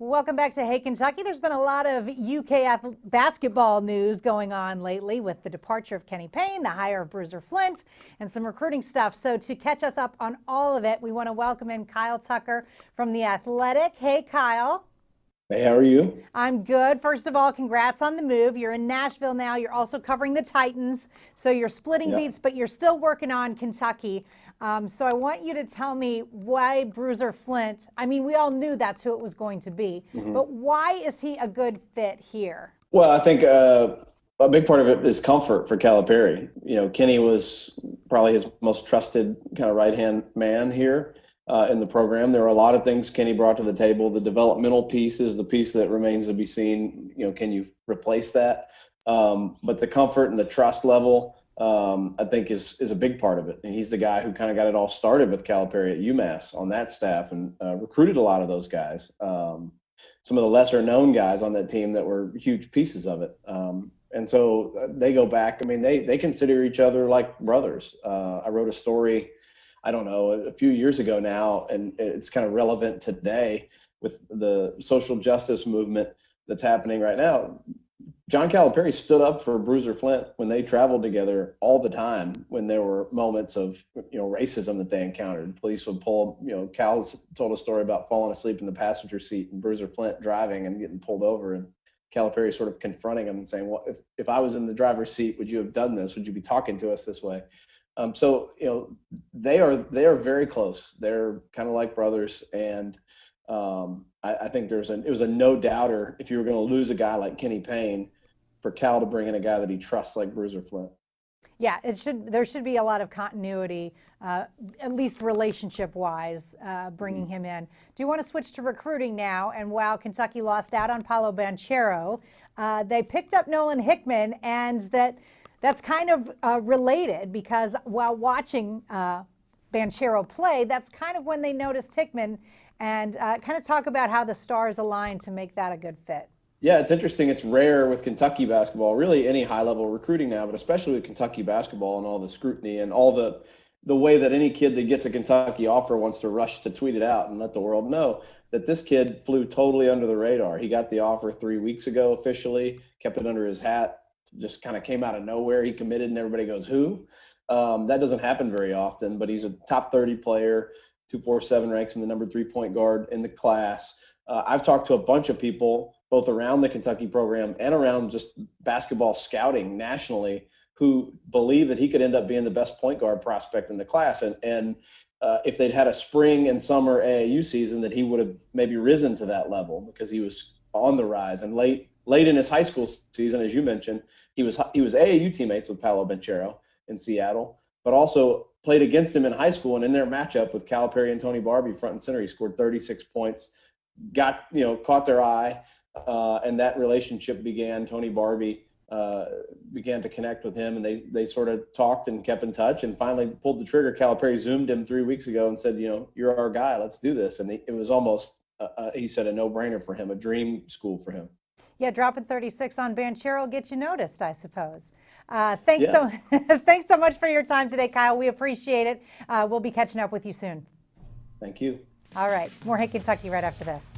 Welcome back to Hey Kentucky. There's been a lot of UK basketball news going on lately with the departure of Kenny Payne, the hire of Bruiser Flint, and some recruiting stuff. So to catch us up on all of it, we want to welcome in Kyle Tucker from The Athletic. Hey, Kyle. Hey, how are you? I'm good. First of all, congrats on the move. You're in Nashville now. You're also covering the Titans. So you're splitting Yeah. beats, but you're still working on Kentucky. So I want you to tell me why Bruiser Flint. I mean, we all knew that's who it was going to be, but why is he a good fit here? Well, I think a big part of it is comfort for Calipari. You know, Kenny was probably his most trusted kind of right-hand man here in the program. There were a lot of things Kenny brought to the table. The developmental piece is the piece that remains to be seen. You know, can you replace that? But the comfort and the trust level, I think is a big part of it. And he's the guy who kind of got it all started with Calipari at UMass on that staff and recruited a lot of those guys. Some of the lesser known guys on that team that were huge pieces of it. And so they go back. I mean, they consider each other like brothers. I wrote a story, I don't know, a few years ago now, and it's kind of relevant today with the social justice movement that's happening right now. John Calipari stood up for Bruiser Flint when they traveled together all the time when there were moments of, racism that they encountered. Police would pull, Cal's told a story about falling asleep in the passenger seat and Bruiser Flint driving and getting pulled over, and Calipari sort of confronting him and saying, well, if I was in the driver's seat, would you have done this? Would you be talking to us this way? They are very close. They're kind of like brothers. And I think it was a no doubter if you were going to lose a guy like Kenny Payne for Cal to bring in a guy that he trusts like Bruiser Flint. Yeah, there should be a lot of continuity, at least relationship-wise, bringing him in. Do you want to switch to recruiting now? And while Kentucky lost out on Paolo Banchero, they picked up Nolan Hickman, and that's kind of related because while watching Banchero play, that's kind of when they noticed Hickman, and kind of talk about how the stars aligned to make that a good fit. Yeah, it's interesting. It's rare with Kentucky basketball, really any high-level recruiting now, but especially with Kentucky basketball and all the scrutiny and all the way that any kid that gets a Kentucky offer wants to rush to tweet it out and let the world know that this kid flew totally under the radar. He got the offer 3 weeks ago officially, kept it under his hat, just kind of came out of nowhere. He committed and everybody goes, who? That doesn't happen very often, but he's a top 30 player, 247 ranks him the number 3 point guard in the class. I've talked to a bunch of people, both around the Kentucky program and around just basketball scouting nationally, who believe that he could end up being the best point guard prospect in the class. And if they'd had a spring and summer AAU season, that he would have maybe risen to that level because he was on the rise. And late in his high school season, as you mentioned, he was AAU teammates with Paolo Banchero in Seattle, but also played against him in high school. And in their matchup with Calipari and Tony Barbee front and center, he scored 36 points, caught their eye. And that relationship began. Tony Barbee began to connect with him, and they sort of talked and kept in touch and finally pulled the trigger. Calipari Zoomed him 3 weeks ago and said, you're our guy. Let's do this. And it was almost, he said, a no-brainer for him, a dream school for him. Yeah, dropping 36 on Banchero will get you noticed, I suppose. Thanks so much for your time today, Kyle. We appreciate it. We'll be catching up with you soon. Thank you. All right, more Hey Kentucky right after this.